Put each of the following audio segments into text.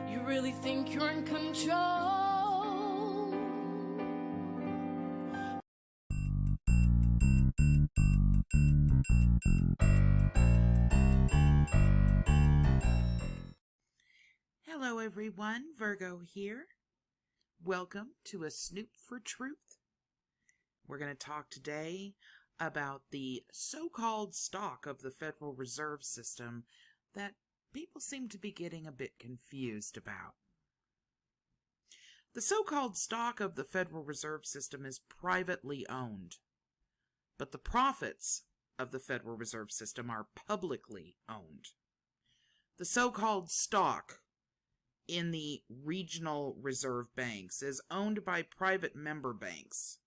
You really think you're in control? Hello everyone, Virgo here. Welcome to a Snoop4Truth. We're going to talk today about the so-called stock of the Federal Reserve System that people seem to be getting a bit confused about. The so-called stock of the Federal Reserve System is privately owned, but the profits of the Federal Reserve System are publicly owned. The so-called stock in the regional reserve banks is owned by private member banks,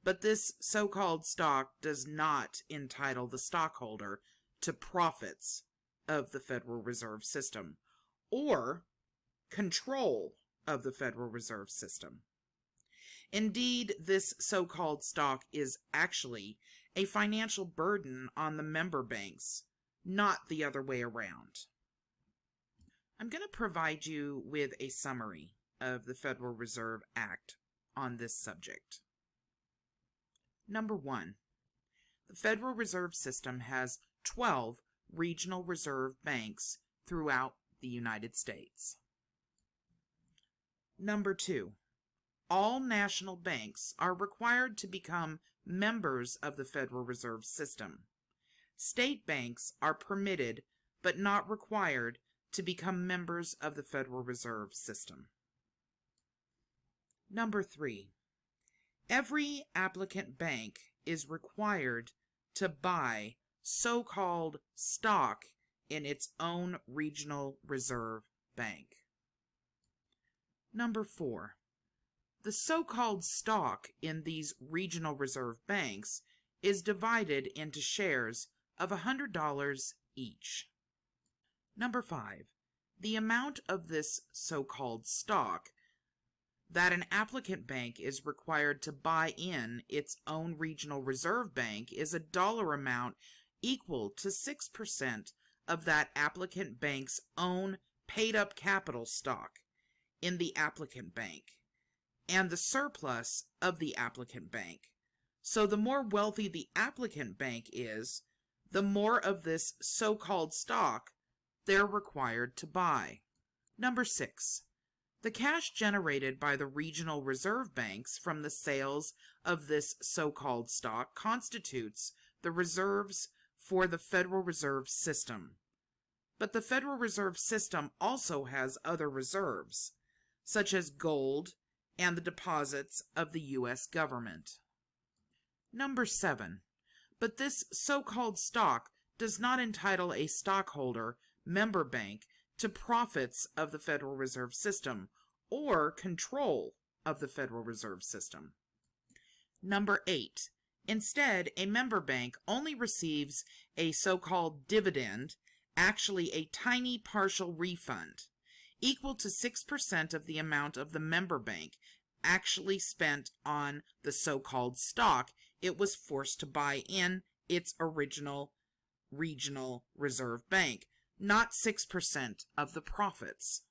but this so-called stock does not entitle the stockholder to profits of the Federal Reserve System or control of the Federal Reserve System. Indeed, this so-called stock is actually a financial burden on the member banks, not the other way around. I'm going to provide you with a summary of the Federal Reserve Act on this subject. Number 1. The Federal Reserve System has 12 regional reserve banks throughout the United States. Number 2. All national banks are required to become members of the Federal Reserve System. State banks are permitted but not required to become members of the Federal Reserve System. Number 3. Every applicant bank is required to buy so-called stock in its own regional reserve bank. Number 4. The so-called stock in these regional reserve banks is divided into shares of $100 each. Number 5. The amount of this so-called stock that an applicant bank is required to buy in its own regional reserve bank is a dollar amount equal to 6% of that applicant bank's own paid-up capital stock in the applicant bank and the surplus of the applicant bank. So the more wealthy the applicant bank is, the more of this so-called stock they're required to buy. Number 6. The cash generated by the regional reserve banks from the sales of this so-called stock constitutes the reserves for the Federal Reserve System. But the Federal Reserve System also has other reserves, such as gold and the deposits of the U.S. government. Number 7. But this so-called stock does not entitle a stockholder member bank to profits of the Federal Reserve System or control of the Federal Reserve System. Number 8. Instead, a member bank only receives a so-called dividend, actually a tiny partial refund, equal to 6% of the amount of the member bank actually spent on the so-called stock it was forced to buy in its original regional reserve bank, not 6% of the profits.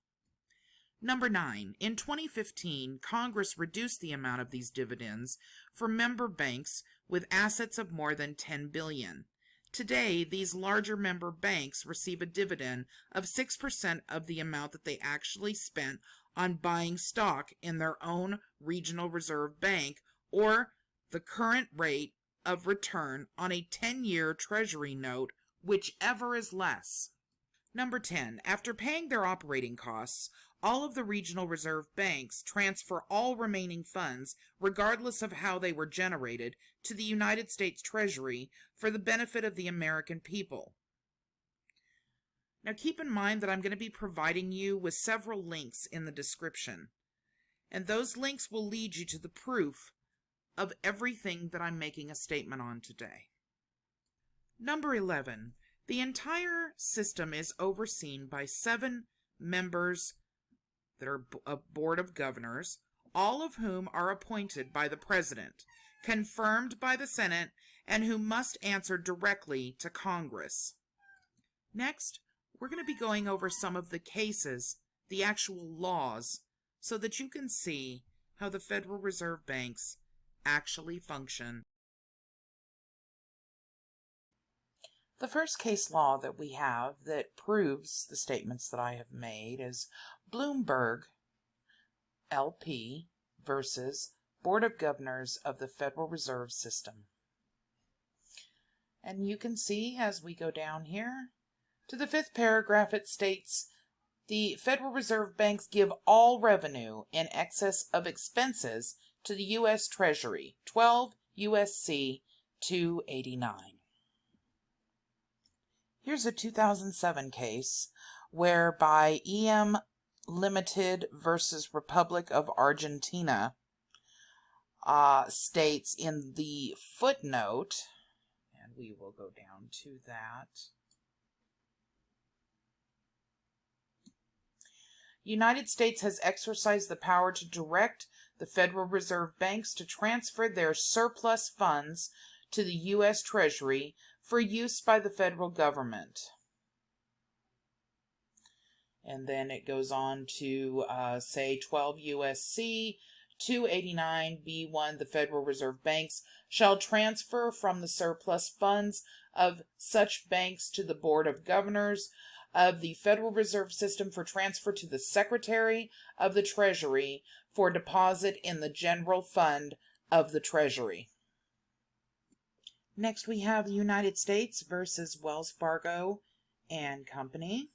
Number 9. In 2015, Congress reduced the amount of these dividends for member banks with assets of more than $10 billion. Today, these larger member banks receive a dividend of 6% of the amount that they actually spent on buying stock in their own regional reserve bank, or the current rate of return on a 10-year Treasury note, whichever is less. Number 10. After paying their operating costs, all of the regional reserve banks transfer all remaining funds, regardless of how they were generated, to the United States Treasury for the benefit of the American people. Now keep in mind that I'm going to be providing you with several links in the description, and those links will lead you to the proof of everything that I'm making a statement on today. Number 11. The entire system is overseen by 7 members that are a board of governors, all of whom are appointed by the president, confirmed by the Senate, and who must answer directly to Congress. Next, we're going to be going over some of the cases the actual laws so that you can see how the Federal Reserve banks actually function. The first case law that we have that proves the statements that I have made is Bloomberg LP versus Board of Governors of the Federal Reserve System. And you can see as we go down here to the fifth paragraph, it states, the Federal Reserve banks give all revenue in excess of expenses to the U.S. Treasury, 12 U.S.C. 289. Here's a 2007 case whereby EM Limited versus Republic of Argentina states in the footnote, and we will go down to that, United States has exercised the power to direct the Federal Reserve banks to transfer their surplus funds to the U.S. Treasury for use by the federal government. And then it goes on to say 12 U.S.C. 289b1, the Federal Reserve banks shall transfer from the surplus funds of such banks to the Board of Governors of the Federal Reserve System for transfer to the Secretary of the Treasury for deposit in the General Fund of the Treasury. Next we have the United States versus Wells Fargo and Company.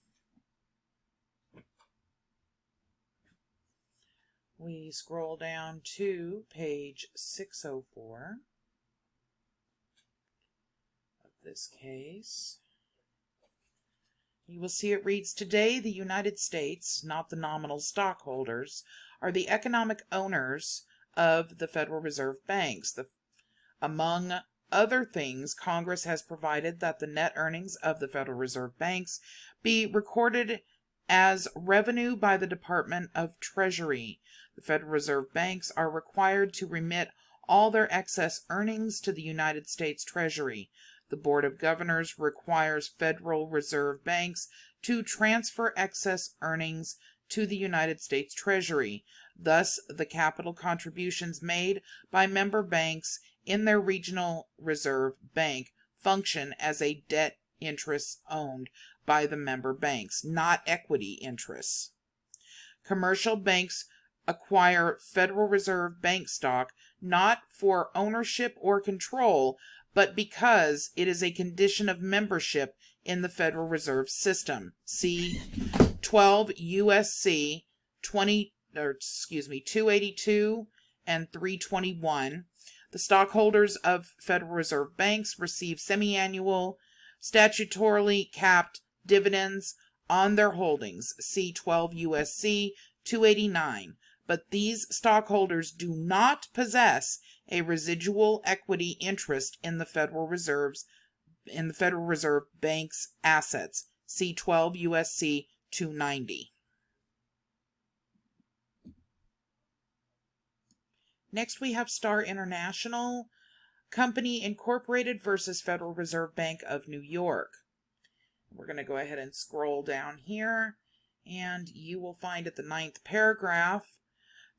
We scroll down to page 604 of this case. You will see it reads, today the United States, not the nominal stockholders, are the economic owners of the Federal Reserve banks. Among other things, Congress has provided that the net earnings of the Federal Reserve banks be recorded as revenue by the Department of Treasury. The Federal Reserve banks are required to remit all their excess earnings to the United States Treasury. The Board of Governors requires Federal Reserve banks to transfer excess earnings to the United States Treasury. Thus, the capital contributions made by member banks in their regional reserve bank function as a debt interest owned by the member banks, not equity interests. Commercial banks acquire Federal Reserve bank stock not for ownership or control, but because it is a condition of membership in the Federal Reserve System. See 12 U.S.C. 282 and 321. The stockholders of Federal Reserve banks receive semi-annual, statutorily capped dividends on their holdings. See 12 U.S.C. 289. But these stockholders do not possess a residual equity interest in the Federal Reserve Bank's assets. See 12 U.S.C. 290. Next we have Star International Company Incorporated versus Federal Reserve Bank of New York. We're going to go ahead and scroll down here, and you will find at the 9th paragraph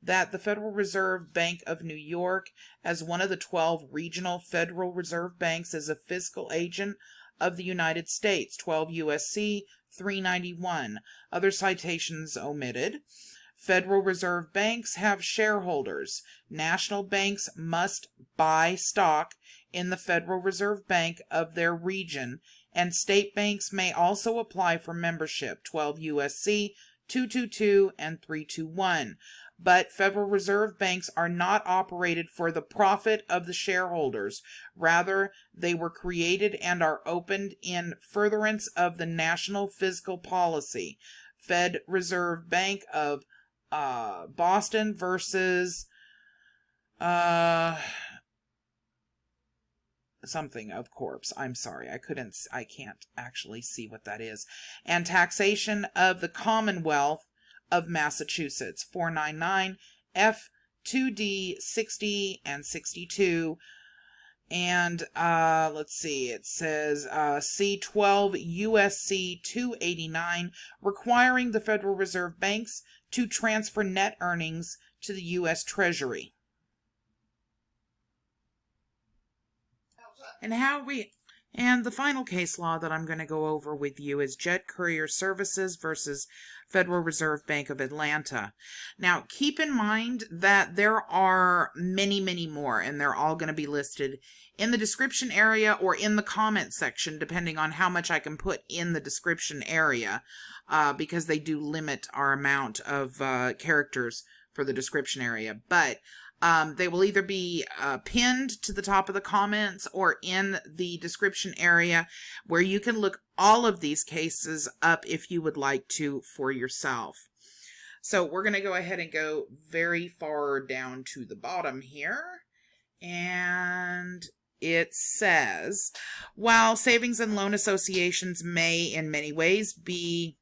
that the Federal Reserve Bank of New York, as one of the 12 regional Federal Reserve banks, is a fiscal agent of the United States, 12 U.S.C. 391. Other citations omitted. Federal Reserve banks have shareholders. National banks must buy stock in the Federal Reserve Bank of their region, and state banks may also apply for membership, 12 U.S.C. 222 and 321. But Federal Reserve banks are not operated for the profit of the shareholders. Rather, they were created and are opened in furtherance of the national fiscal policy. Fed Reserve Bank of Boston versus something of corpse. I'm sorry, I can't actually see what that is. And taxation of the Commonwealth of Massachusetts, 499 F 2D 60 and 62. And let's see, it says C12 USC 289, requiring the Federal Reserve banks to transfer net earnings to the U.S. Treasury. And the final case law that I'm going to go over with you is Jet Courier Services versus Federal Reserve Bank of Atlanta. Now, keep in mind that there are many, many more, and they're all going to be listed in the description area or in the comment section, depending on how much I can put in the description area, because they do limit our amount of characters for the description area. But they will either be pinned to the top of the comments or in the description area, where you can look all of these cases up if you would like to for yourself. So we're going to go ahead and go very far down to the bottom here. And it says, while savings and loan associations may in many ways be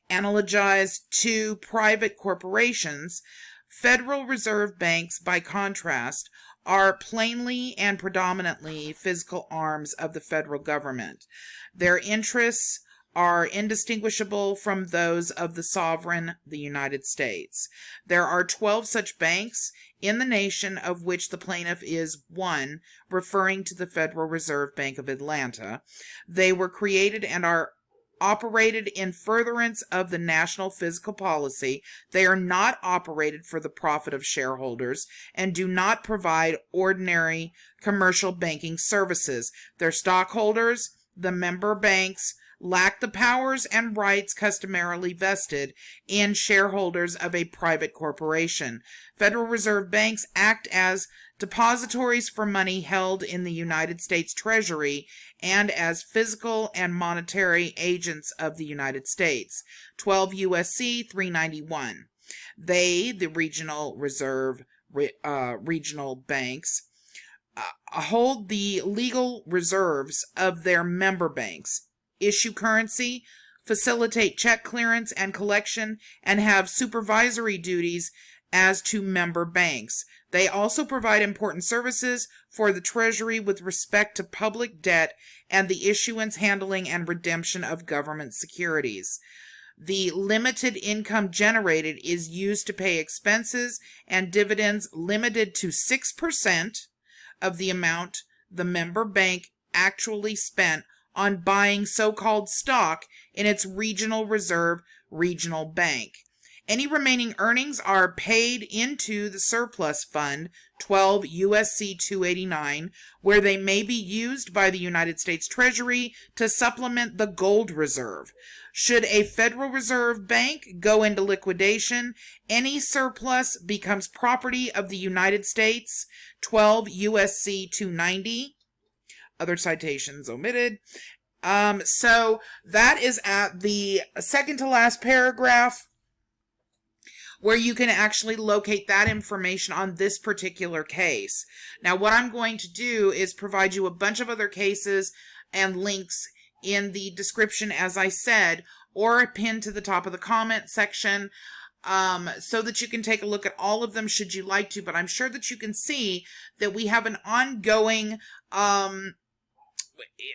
analogized to private corporations, Federal Reserve banks, by contrast, are plainly and predominantly physical arms of the federal government. Their interests are indistinguishable from those of the sovereign, the United States. There are 12 such banks in the nation, of which the plaintiff is one, referring to the Federal Reserve Bank of Atlanta. They were created and are operated in furtherance of the national fiscal policy. They are not operated for the profit of shareholders and do not provide ordinary commercial banking services. Their stockholders, the member banks, lack the powers and rights customarily vested in shareholders of a private corporation. Federal Reserve banks act as depositories for money held in the United States Treasury and as physical and monetary agents of the United States. 12 U.S.C. 391. They, the regional reserve, regional banks, hold the legal reserves of their member banks, issue currency, facilitate check clearance and collection, and have supervisory duties as to member banks. They also provide important services for the Treasury with respect to public debt and the issuance, handling, and redemption of government securities. The limited income generated is used to pay expenses and dividends limited to 6% of the amount the member bank actually spent on buying so-called stock in its regional reserve regional bank. Any remaining earnings are paid into the surplus fund, 12 U.S.C. 289, where they may be used by the United States Treasury to supplement the gold reserve. Should a Federal Reserve bank go into liquidation, any surplus becomes property of the United States, 12 U.S.C. 290. Other citations omitted. So that is at the second to last paragraph, where you can actually locate that information on this particular case. Now, what I'm going to do is provide you a bunch of other cases and links in the description, as I said, or pinned to the top of the comment section, so that you can take a look at all of them should you like to. But I'm sure that you can see that we have an ongoing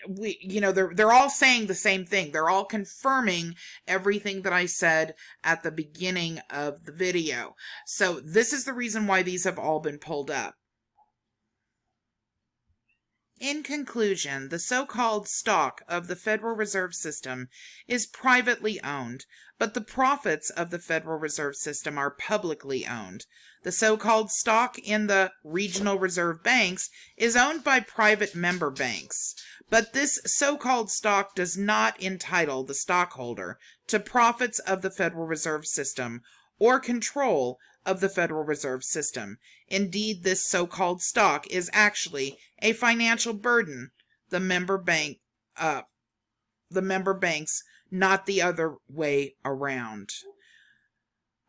they're all saying the same thing. They're all confirming everything that I said at the beginning of the video. So this is the reason why these have all been pulled up. In conclusion, the so-called stock of the Federal Reserve System is privately owned, but the profits of the Federal Reserve System are publicly owned. The so-called stock in the regional reserve banks is owned by private member banks, but this so-called stock does not entitle the stockholder to profits of the Federal Reserve System or control of the Federal Reserve System. Indeed, this so-called stock is actually a financial burden, the member banks, not the other way around.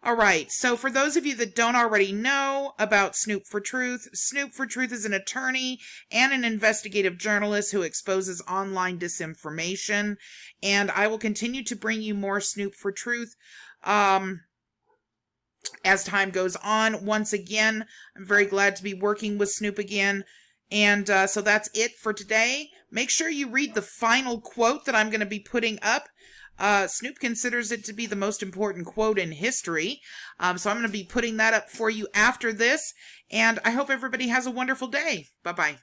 All right, so for those of you that don't already know about Snoop4Truth, Snoop4Truth is an attorney and an investigative journalist who exposes online disinformation, and I will continue to bring you more Snoop4Truth as time goes on. Once again, I'm very glad to be working with Snoop again, And so that's it for today. Make sure you read the final quote that I'm going to be putting up. Snoop considers it to be the most important quote in history. So I'm going to be putting that up for you after this. And I hope everybody has a wonderful day. Bye-bye.